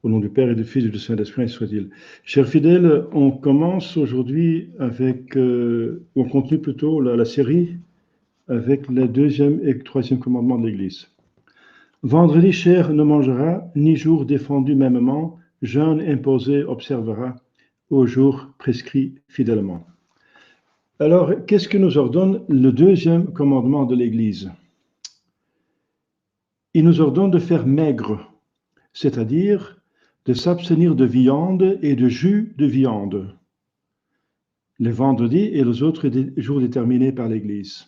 Au nom du Père et du Fils et du Saint-Esprit, soit-il. Chers fidèles, on commence aujourd'hui avec, on continue plutôt la série avec le deuxième et troisième commandement de l'Église. Vendredi, chair ne mangera, ni jour défendu mêmement, jeûne imposé observera, au jour prescrit fidèlement. Alors, qu'est-ce que nous ordonne le deuxième commandement de l'Église? Il nous ordonne de faire maigre, c'est-à-dire de s'abstenir de viande et de jus de viande, les vendredis et les autres jours déterminés par l'Église.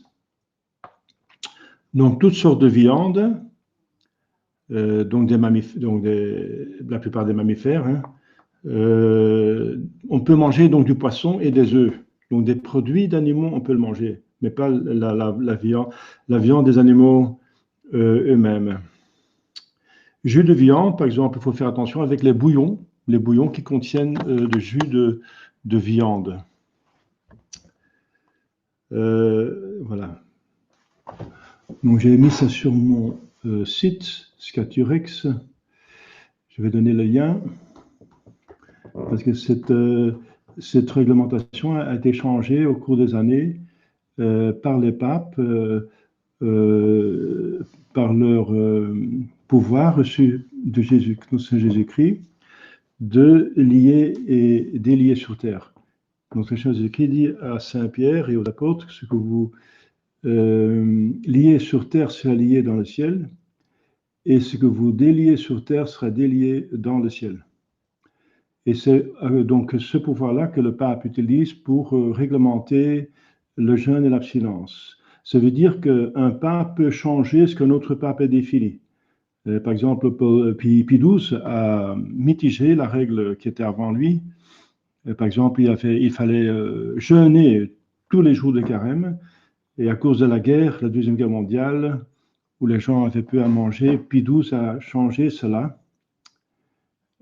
Donc, toutes sortes de viande, donc la plupart des mammifères. On peut manger donc du poisson et des œufs. Donc, des produits d'animaux, on peut le manger, mais pas la viande des animaux eux-mêmes. Jus de viande, par exemple, il faut faire attention avec les bouillons qui contiennent de jus de viande. Voilà. Donc j'ai mis ça sur mon site, Scaturex. Je vais donner le lien, parce que cette réglementation a été changée au cours des années par les papes, par leur pouvoir reçu de Jésus-Christ, de lier et délier sur terre. Donc, Jésus-Christ dit à Saint-Pierre et aux apôtres, ce que vous liez sur terre sera lié dans le ciel, et ce que vous déliez sur terre sera délié dans le ciel. Et c'est donc ce pouvoir-là que le pape utilise pour réglementer le jeûne et l'abstinence. Ça veut dire qu'un pape peut changer ce qu'un autre pape a défini. Par exemple, Pie XII a mitigé la règle qui était avant lui. Par exemple, il fallait jeûner tous les jours de carême, et à cause de la guerre, la Deuxième Guerre mondiale, où les gens avaient peu à manger, Pie XII a changé cela.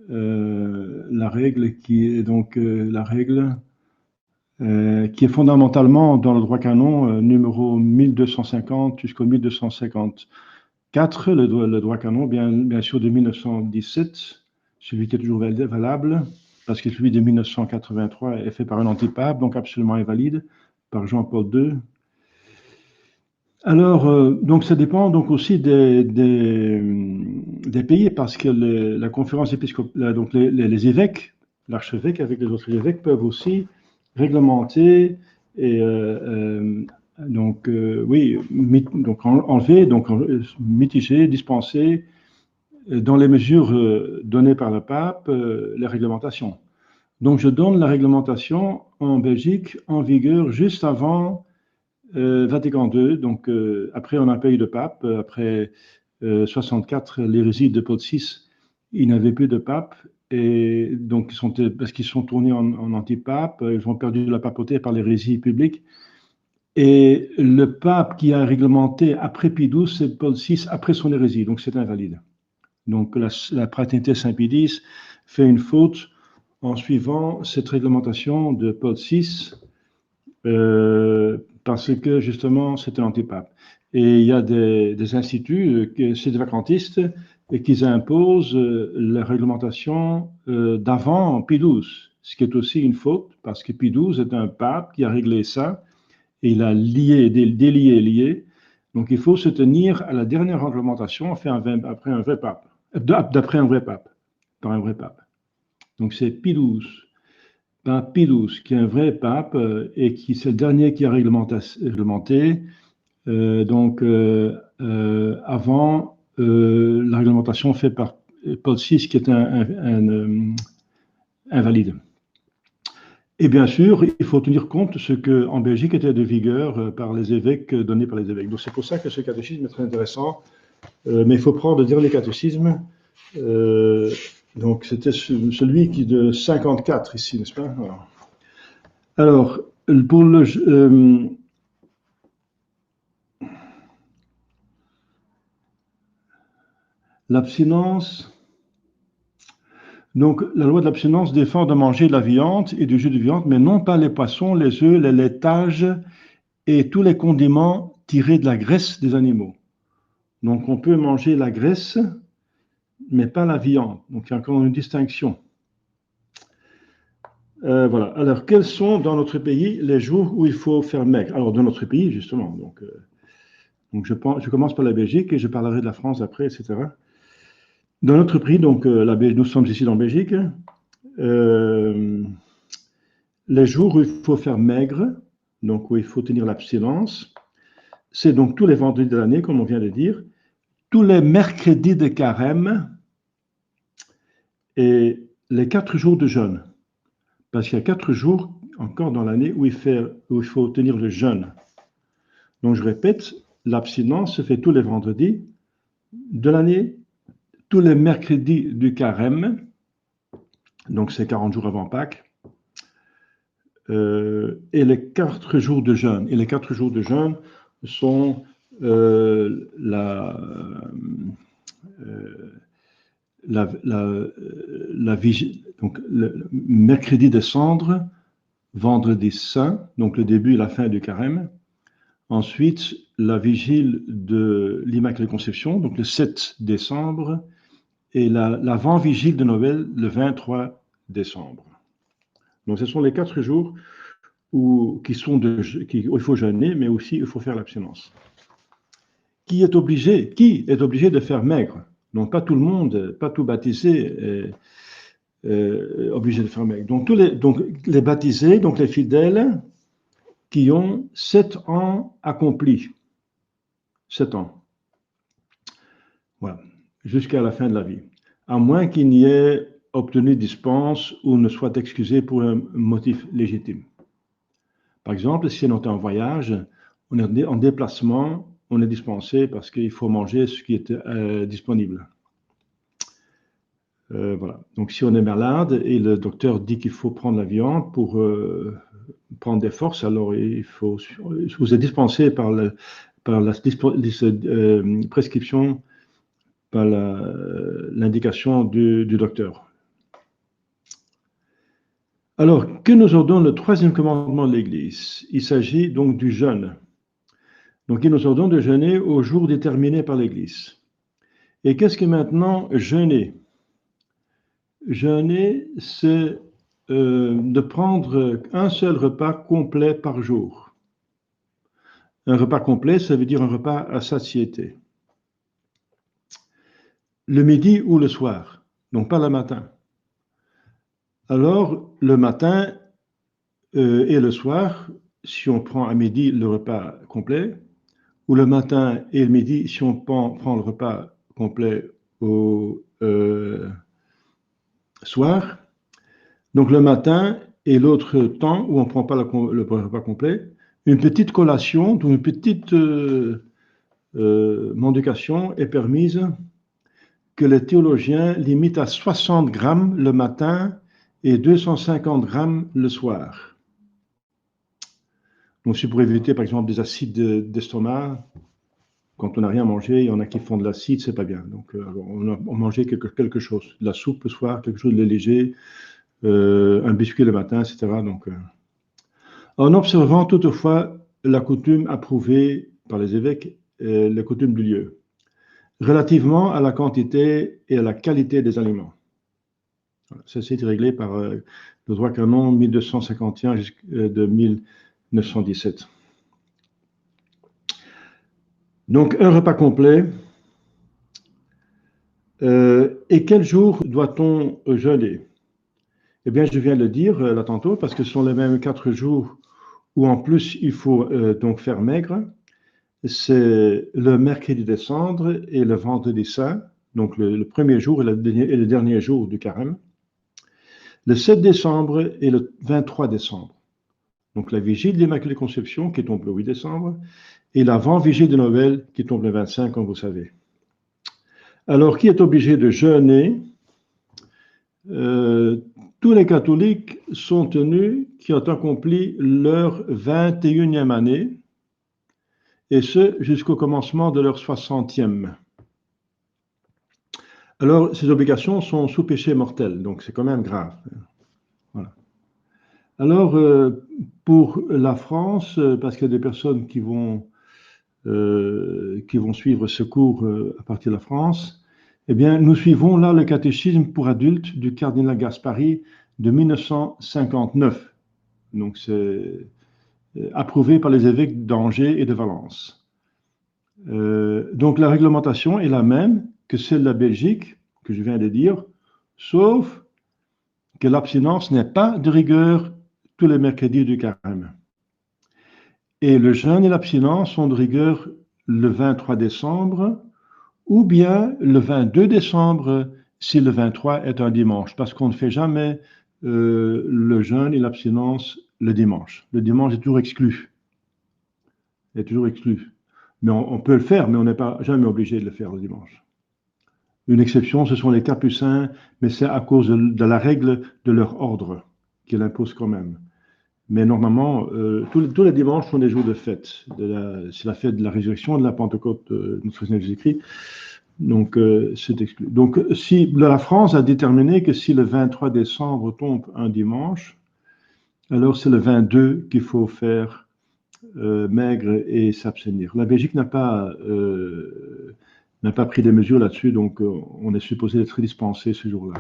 La règle qui est donc qui est fondamentalement dans le droit canon numéro 1250 jusqu'au 1254, le droit canon bien sûr de 1917, celui qui est toujours valable, parce que celui de 1983 est fait par un antipape, donc absolument invalide, par Jean-Paul II. Alors, donc ça dépend donc aussi des pays, parce que la conférence épiscopale, donc les évêques, l'archevêque avec les autres évêques peuvent aussi réglementer et donc enlever, donc mitiger, dispenser dans les mesures données par le pape les réglementations. Donc je donne la réglementation en Belgique en vigueur juste avant Vatican II, donc après on n'a pas eu de pape, après 64, l'hérésie de Paul VI, il n'avait plus de pape, et donc parce qu'ils sont tournés en antipape, ils ont perdu la papauté par l'hérésie publique, et le pape qui a réglementé après Pie XII, c'est Paul VI, après son hérésie, donc c'est invalide. Donc la fraternité Saint-Pie X fait une faute en suivant cette réglementation de Paul VI, parce que justement c'est un antipape. Et il y a des instituts, c'est des vacantistes, et qui imposent la réglementation d'avant Pie XII, ce qui est aussi une faute, parce que Pie XII est un pape qui a réglé ça, et il a lié, délié et lié. Donc il faut se tenir à la dernière réglementation d'après un vrai pape, par un vrai pape. Donc c'est Pie XII. Pie XII, qui est un vrai pape et qui c'est le dernier qui a réglementé, avant la réglementation faite par Paul VI, qui est un invalide. Et bien sûr, il faut tenir compte de ce qu'en Belgique était de vigueur par les évêques, donné par les évêques. Donc c'est pour ça que ce catéchisme est très intéressant, mais il faut prendre le dernier catéchisme. Donc c'était celui qui de 54 ici, n'est-ce pas? Alors, pour l'abstinence, donc la loi de l'abstinence défend de manger de la viande et du jus de viande, mais non pas les poissons, les œufs, les laitages et tous les condiments tirés de la graisse des animaux. Donc on peut manger la graisse mais pas la viande. Donc, il y a encore une distinction. Voilà. Alors, quels sont dans notre pays les jours où il faut faire maigre? Alors, dans notre pays, justement. Donc je commence par la Belgique et je parlerai de la France après, etc. Dans notre pays, donc, nous sommes ici en Belgique. Les jours où il faut faire maigre, donc où il faut tenir l'abstinence, c'est donc tous les vendredis de l'année, comme on vient de dire, tous les mercredis de carême et les 4 jours de jeûne. Parce qu'il y a 4 jours encore dans l'année où il faut tenir le jeûne. Donc je répète, l'abstinence se fait tous les vendredis de l'année, tous les mercredis du carême, donc c'est 40 jours avant Pâques, et les 4 jours de jeûne. Et les 4 jours de jeûne sont la vigile, donc le mercredi des cendres, vendredi saint, donc le début et la fin du carême. Ensuite, la vigile de l'Immaculée Conception, donc le 7 décembre, et l'avant-vigile de Noël, le 23 décembre. Donc, ce sont les 4 jours où il faut jeûner, mais aussi il faut faire l'abstinence. Qui est obligé de faire maigre? Donc, pas tout le monde, pas tout baptisé est obligé de faire maigre. Donc, les baptisés, donc les fidèles, qui ont 7 ans accomplis. 7 ans. Voilà. Jusqu'à la fin de la vie. À moins qu'il n'y ait obtenu dispense ou ne soit excusé pour un motif légitime. Par exemple, si on est en voyage, on est en déplacement, on est dispensé parce qu'il faut manger ce qui est disponible. Voilà. Donc, si on est malade et le docteur dit qu'il faut prendre la viande pour prendre des forces, alors vous êtes dispensé par la prescription, par l'indication du docteur. Alors, que nous ordonne le 3e commandement de l'Église? Il s'agit donc du jeûne. Donc, il nous ordonne de jeûner au jour déterminé par l'Église. Et qu'est-ce que maintenant jeûner? Jeûner, c'est de prendre un seul repas complet par jour. Un repas complet, ça veut dire un repas à satiété. Le midi ou le soir, donc pas le matin. Alors, le matin et le soir, si on prend à midi le repas complet, ou le matin et le midi, si on prend le repas complet au soir. Donc le matin et l'autre temps où on ne prend pas le repas complet, une petite collation, donc une petite mendication est permise, que les théologiens limitent à 60 grammes le matin et 250 grammes le soir. Donc c'est pour éviter par exemple des acides d'estomac. Quand on n'a rien mangé, il y en a qui font de l'acide, c'est pas bien. Donc on mangeait quelque chose, de la soupe le soir, quelque chose de léger, un biscuit le matin, etc. Donc, en observant toutefois la coutume approuvée par les évêques, les coutumes du lieu, relativement à la quantité et à la qualité des aliments. Ceci est réglé par le droit canon 1251 de 1917. Donc, un repas complet. Et quel jour doit-on jeûner? Eh bien, je viens de le dire là tantôt, parce que ce sont les mêmes 4 jours où en plus il faut donc faire maigre. C'est le mercredi des cendres et le vendredi saint, donc le premier jour et le dernier jour du carême. Le 7 décembre et le 23 décembre. Donc la vigile de l'Immaculée Conception qui tombe le 8 décembre et l'avant-vigile de Noël qui tombe le 25, comme vous savez. Alors, qui est obligé de jeûner? Tous les catholiques sont tenus qui ont accompli leur 21e année, et ce jusqu'au commencement de leur 60e. Alors, ces obligations sont sous péché mortel, donc c'est quand même grave. Voilà. Alors, pour la France, parce qu'il y a des personnes qui vont suivre ce cours à partir de la France, Eh bien, nous suivons là le catéchisme pour adultes du cardinal Gaspari de 1959. Donc, c'est approuvé par les évêques d'Angers et de Valence. Donc, la réglementation est la même que celle de la Belgique, que je viens de dire, sauf que l'abstinence n'est pas de rigueur tous les mercredis du carême. Et le jeûne et l'abstinence sont de rigueur le 23 décembre ou bien le 22 décembre si le 23 est un dimanche, parce qu'on ne fait jamais le jeûne et l'abstinence le dimanche. Le dimanche est toujours exclu. Est toujours exclu. Mais on peut le faire, mais on n'est pas jamais obligé de le faire le dimanche. Une exception, ce sont les capucins, mais c'est à cause de la règle de leur ordre qu'ils imposent quand même. Mais normalement, tous les dimanches sont des jours de fête. C'est la fête de la résurrection, de la Pentecôte de notre Seigneur Jésus-Christ. Donc, c'est exclu. Donc, si la France a déterminé que si le 23 décembre tombe un dimanche, alors c'est le 22 qu'il faut faire maigre et s'abstenir. La Belgique n'a pas pris des mesures là-dessus, donc on est supposé être dispensé ce jour-là.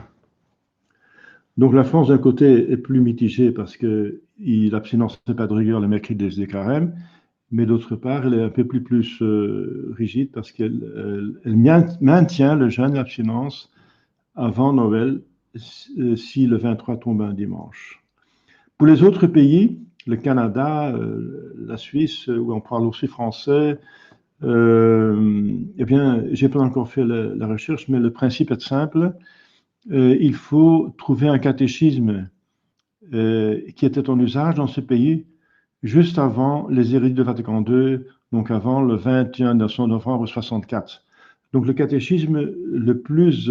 Donc la France, d'un côté, est plus mitigée parce que l'abstinence n'est pas de rigueur le mercredi des carême, mais d'autre part, elle est un peu plus rigide parce qu'elle maintient le jeûne et l'abstinence avant Noël si le 23 tombe un dimanche. Pour les autres pays, le Canada, la Suisse, où on parle aussi français, eh bien, j'ai pas encore fait la recherche, mais le principe est simple. Il faut trouver un catéchisme qui était en usage dans ce pays juste avant les édits de Vatican II, donc avant le 21 novembre 64. Donc le catéchisme le plus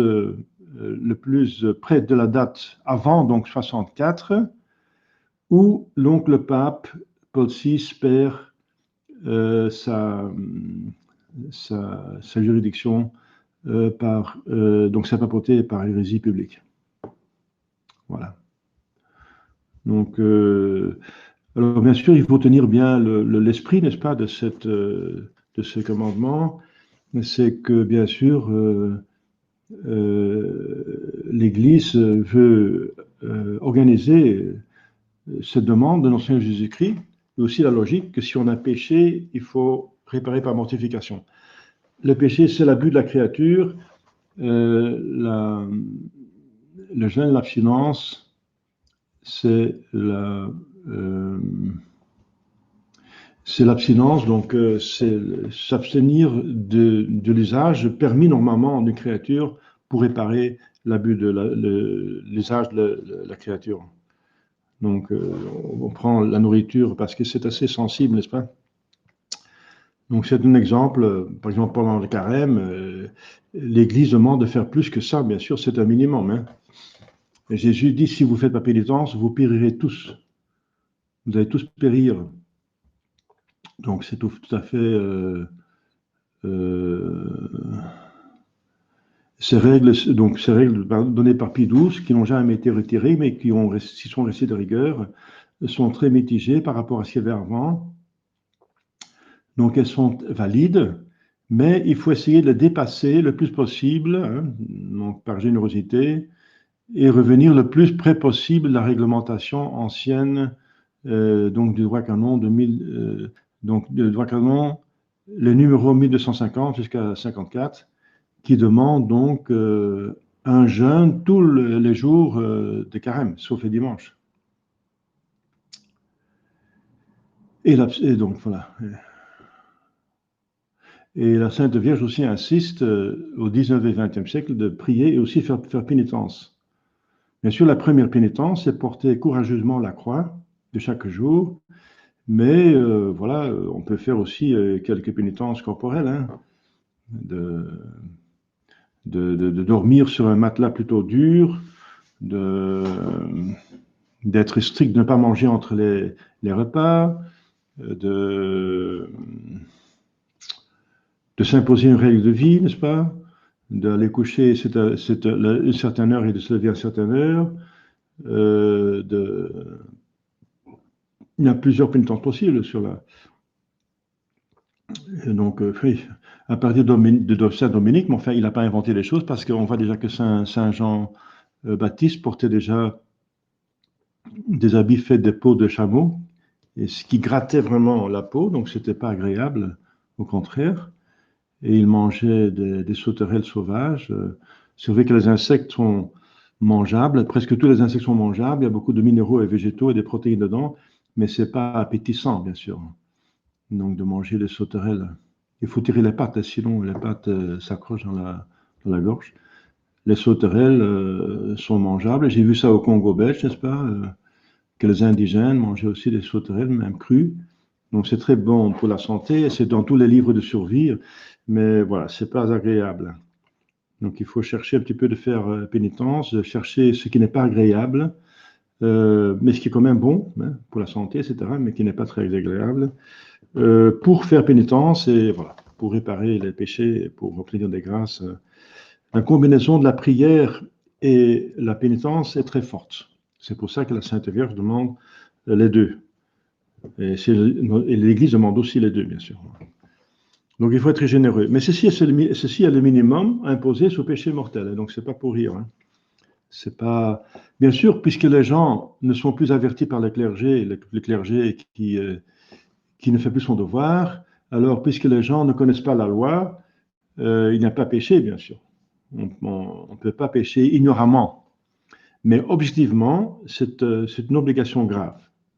près de la date avant donc 64, où donc le pape Paul VI perd sa juridiction donc sa papauté par hérésie publique. Voilà. Donc, alors bien sûr, il faut tenir bien l'esprit, n'est-ce pas, de ce commandement. C'est que bien sûr, l'Église veut organiser cette demande de notre Seigneur Jésus-Christ, et aussi la logique que si on a péché, il faut réparer par mortification. Le péché, c'est l'abus de la créature, le jeûne, l'abstinence, c'est l'abstinence, donc c'est s'abstenir de l'usage permis normalement d'une créature pour réparer l'abus de l'usage de la créature. Donc on prend la nourriture parce que c'est assez sensible, n'est-ce pas? Donc c'est un exemple, par exemple pendant le carême, l'Église demande de faire plus que ça, bien sûr, c'est un minimum. Hein. Et Jésus dit, si vous ne faites pas pénitence, vous périrez tous. Vous allez tous périr. Donc c'est tout à fait... ces règles données par Pie XII, qui n'ont jamais été retirées, mais qui sont restées de rigueur, sont très mitigées par rapport à ce qu'il y avait avant. Donc elles sont valides, mais il faut essayer de les dépasser le plus possible, hein, donc par générosité, et revenir le plus près possible de la réglementation ancienne, donc du droit canon donc le droit canon, le numéro 1250 jusqu'à 54, qui demande donc un jeûne tous les jours de carême, sauf les dimanches. Et donc voilà. Et la Sainte Vierge aussi insiste au 19e et 20e siècle de prier et aussi faire pénitence. Bien sûr, la première pénitence, c'est porter courageusement la croix de chaque jour, mais voilà, on peut faire aussi quelques pénitences corporelles, hein, de dormir sur un matelas plutôt dur, d'être strict, de ne pas manger entre les repas, de s'imposer une règle de vie, n'est-ce pas? D'aller coucher une certaine heure et de se lever à une certaine heure. Il y a plusieurs pénitences possibles sur la. Et donc, oui. à partir de Saint Dominique, mais enfin, il n'a pas inventé les choses parce qu'on voit déjà que Saint Jean Baptiste portait déjà des habits faits de peaux de chameau, et ce qui grattait vraiment la peau, donc c'était pas agréable, au contraire. Et il mangeait des sauterelles sauvages. C'est vrai que les insectes sont mangeables, presque tous les insectes sont mangeables, il y a beaucoup de minéraux et végétaux et des protéines dedans, mais c'est pas appétissant, bien sûr. Donc de manger des sauterelles. Il faut tirer les pattes, sinon les pattes s'accrochent dans la gorge. Les sauterelles sont mangeables. J'ai vu ça au Congo belge, n'est-ce pas, que les indigènes mangeaient aussi des sauterelles, même crues. Donc c'est très bon pour la santé, c'est dans tous les livres de survie, mais voilà, c'est pas agréable. Donc il faut chercher un petit peu de faire pénitence, de chercher ce qui n'est pas agréable, mais ce qui est quand même bon hein, pour la santé, etc., mais qui n'est pas très agréable, pour faire pénitence et voilà, pour réparer les péchés, pour obtenir des grâces. La combinaison de la prière et la pénitence est très forte. C'est pour ça que la Sainte Vierge demande les deux. Et l'Église demande aussi les deux, bien sûr. Donc il faut être très généreux. Mais ceci est le minimum imposé sous péché mortel. Donc c'est pas pour rire. Hein. C'est pas. Bien sûr, puisque les gens ne sont plus avertis par le clergé qui ne fait plus son devoir, alors puisque les gens ne connaissent pas la loi, il n'y a pas péché, bien sûr. On ne peut pas pécher ignoramment. Mais objectivement, c'est une obligation grave.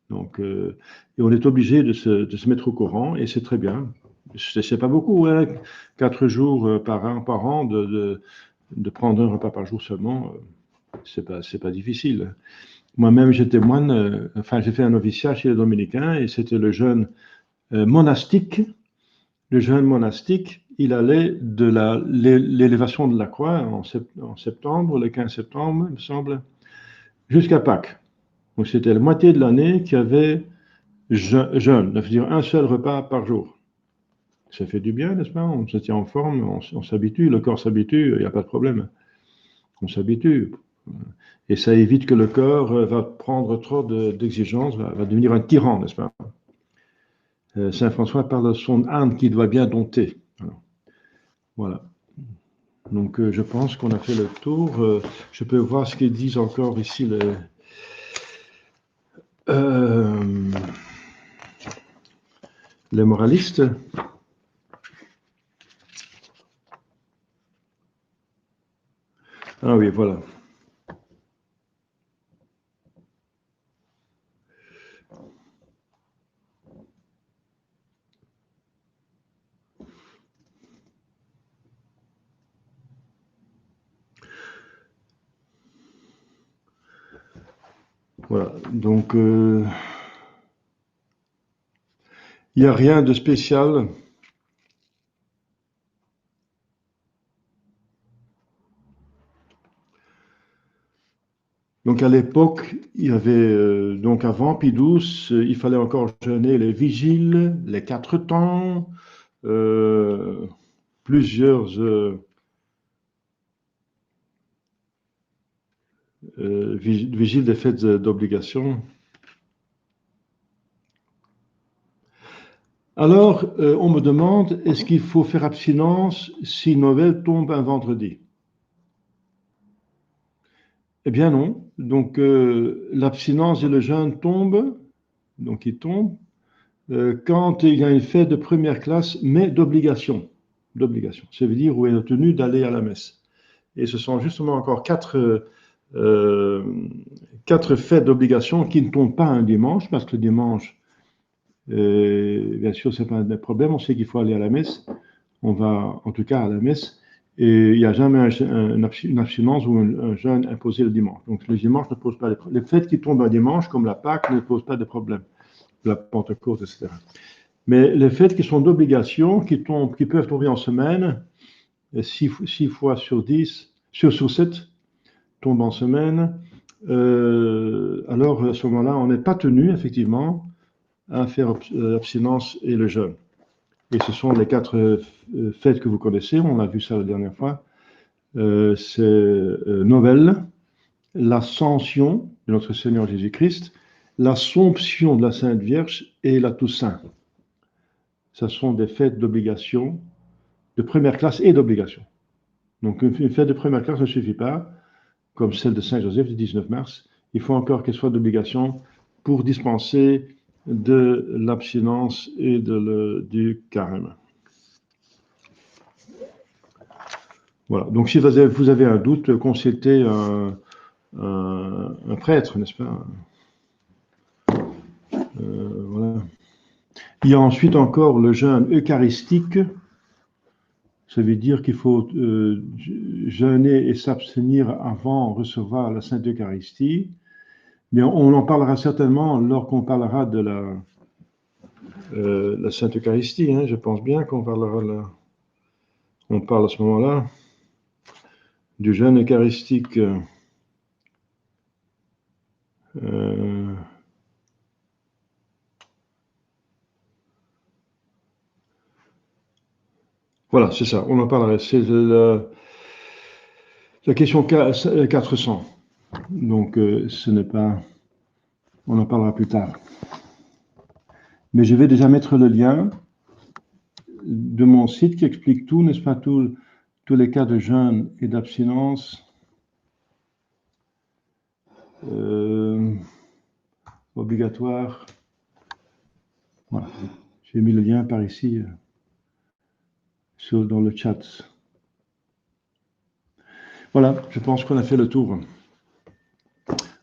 Donc, et on est obligé de se mettre au courant, et c'est très bien. C'est pas beaucoup, hein, 4 jours par an, de prendre un repas par jour seulement, c'est pas difficile. Moi-même, j'étais moine, enfin, j'ai fait un noviciat chez les Dominicains, et c'était le jeune monastique. Le jeune monastique, il allait de l'élévation de la croix en septembre, le 15 septembre, il me semble, jusqu'à Pâques. Donc c'était la moitié de l'année qui avait jeûne, ça veut dire un seul repas par jour. Ça fait du bien, n'est-ce pas? On se tient en forme, on s'habitue, le corps s'habitue, il n'y a pas de problème. On s'habitue. Et ça évite que le corps va prendre trop d'exigences, va devenir un tyran, n'est-ce pas? Saint François parle de son âne qui doit bien dompter. Voilà. Donc je pense qu'on a fait le tour. Je peux voir ce qu'ils disent encore ici euh, les moralistes. Ah oui, voilà. Voilà. Donc il n'y a rien de spécial. Donc à l'époque, il y avait donc avant Pie XII, il fallait encore jeûner les vigiles, les 4 temps, euh, plusieurs vigiles des fêtes d'obligation. Alors, on me demande, est-ce qu'il faut faire abstinence si Noël tombe un vendredi? Eh bien non. Donc l'abstinence et le jeûne tombent, donc ils tombent quand il y a une fête de première classe, mais d'obligation. D'obligation. Ça veut dire où il est tenu d'aller à la messe. Et ce sont justement encore euh, 4 fêtes d'obligation qui ne tombent pas un dimanche, parce que le dimanche, bien sûr, c'est pas un problème. On sait qu'il faut aller à la messe. On va en tout cas à la messe. Et il n'y a jamais une abstinence ou un jeûne imposé le dimanche. Donc le dimanche ne pose pas de problème. Les fêtes qui tombent un dimanche, comme la Pâque, ne posent pas de problème. La Pentecôte, etc. Mais les fêtes qui sont d'obligation, qui peuvent tomber en semaine, 6 fois sur 10, sur 7 tombent en semaine, alors à ce moment-là, on n'est pas tenu, effectivement, à faire l'abstinence et le jeûne. Et ce sont les 4 fêtes que vous connaissez, on a vu ça la dernière fois. C'est Noël, l'Ascension de notre Seigneur Jésus-Christ, l'Assomption de la Sainte Vierge et la Toussaint. Ce sont des fêtes d'obligation de première classe et d'obligation. Donc, une fête de première classe ne suffit pas, comme celle de Saint-Joseph du 19 mars. Il faut encore qu'elle soit d'obligation pour dispenser de l'abstinence et du carême. Voilà. Donc, si vous avez un doute, consultez un prêtre, n'est-ce pas? Voilà. Il y a ensuite encore le jeûne eucharistique. Ça veut dire qu'il faut jeûner et s'abstenir avant de recevoir la Sainte Eucharistie. Mais on en parlera certainement lorsqu'on parlera de la Sainte Eucharistie. Hein. Je pense bien qu'on parlera là. On parle à ce moment-là du jeûne eucharistique. Voilà, c'est ça. On en parlera. C'est la question 400. Donc, ce n'est pas... On en parlera plus tard. Mais je vais déjà mettre le lien de mon site qui explique tout, n'est-ce pas, tous les cas de jeûne et d'abstinence obligatoire. Voilà. J'ai mis le lien par ici dans le chat. Voilà, je pense qu'on a fait le tour.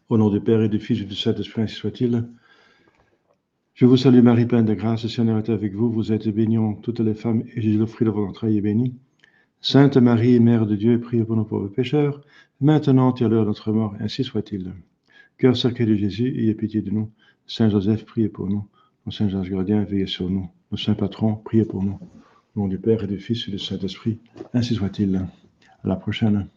Au nom du Père et du Fils et du Saint-Esprit, ainsi soit-il. Je vous salue Marie, pleine de grâce, le Seigneur est avec vous. Vous êtes bénie entre toutes les femmes, et Jésus, le fruit de vos entrailles, est béni. Sainte Marie, Mère de Dieu, priez pour nos pauvres pécheurs, maintenant et à l'heure de notre mort, ainsi soit-il. Cœur sacré de Jésus, ayez pitié de nous. Saint Joseph, priez pour nous. Nos saints anges gardiens, veillez sur nous. Nos saints patrons, priez pour nous. Au nom du Père et du Fils et du Saint-Esprit, ainsi soit-il. À la prochaine.